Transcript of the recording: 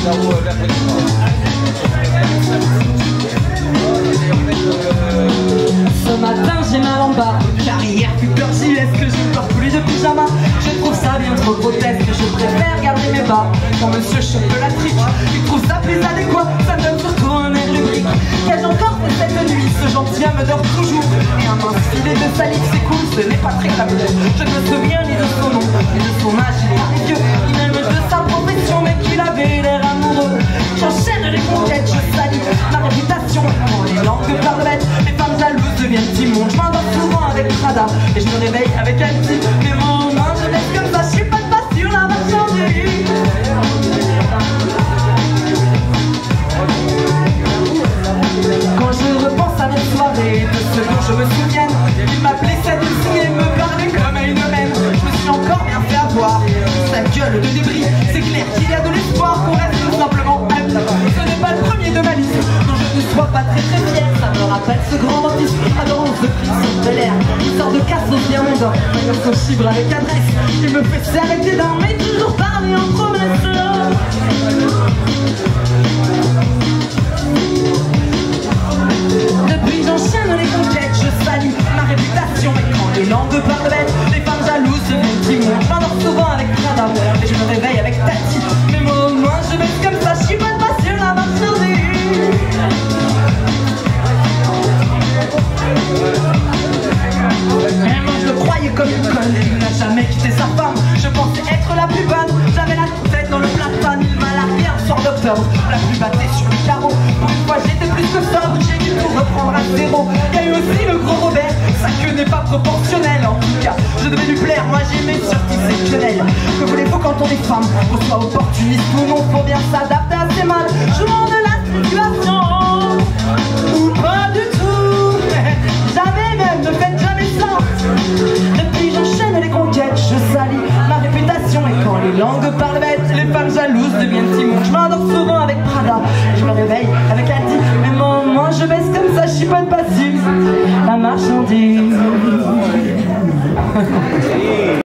Ce matin j'ai mal en bas, car hier Peter J, est-ce que je porte plus de pyjama? Je trouve ça bien trop grotesque, je préfère garder mes bas. Quand monsieur chope la trique, il trouve ça plus adéquat, ça me donne surtout un air lubrique. Qu'ai-je encore fait cette nuit? Ce gentilhomme me dort toujours. Et un mince filet de salive, c'est cool, ce n'est pas très glamour. Je ne me souviens ni de son nom, ni de son âge, il est vieux, ni même de sa profession, mais qu'il avait l'air amoureux. J'enchaîne les conquêtes, je salis ma réputation. Quand les langues parlent bêtes, les femmes jalouses deviennent immondes. Je m'endors souvent avec Prada, et je me réveille avec un petit. Mais mon main, je laisse comme ça, je suis pas de passe sur la marchandise. Quand je repense à notre soirée, de ce dont je me souviens, il m'appelait Sadie et me parlait comme à une reine. Je me suis encore bien fait avoir. Sa gueule de débris, c'est clair qu'il y a de l'espoir qu'on reste tout simplement amis. Ce n'est pas le premier de ma liste, dont je ne sois pas très fier. Ça me rappelle ce grand dentiste adorant ce Christophe de l'air. Il sort de Cassos bien mondain, d'ailleurs son chibre avec adresse. Il me fait s'arrêter d'un mais toujours parler en promesse. Depuis j'enchaîne les conquêtes, je salis ma réputation. Et quand les langues parlent bêtes, les femmes jalouses deviennent immondes. Je m'endors souvent avec Prada, et je me réveille avec Tati. Mais moi au moins je baisse comme ça, je suis pas de passion la marchandise. Et moi je le croyais comme une conne, il n'a jamais quitté sa femme. Je pensais être la plus bonne, j'avais la tête dans le platane. Il m'a largué un soir d'octobre, la plus battée sur le carreau. Pour une fois j'étais plus que sobre, j'ai dû tout reprendre à zéro. Il y a eu aussi le gros Robert, sa queue n'est pas proportionnelle. En tout cas, je devais lui plaire, moi j'aimais surtout ses quenelles. Que voulez-vous quand on est femme, qu'on soit opportuniste ou non, faut bien s'adapter à ses mal. Je m'en de la situation, ou pas du tout. Jamais même, ne faites jamais ça. Depuis j'enchaîne les conquêtes, je salis ma réputation. Et quand les langues parlent bêtes, les femmes jalouses deviennent immondes. Je m'endors souvent avec Prada, je me réveille avec Adi. Mais moi je baisse comme ça, je suis pas de passif, la marchandise.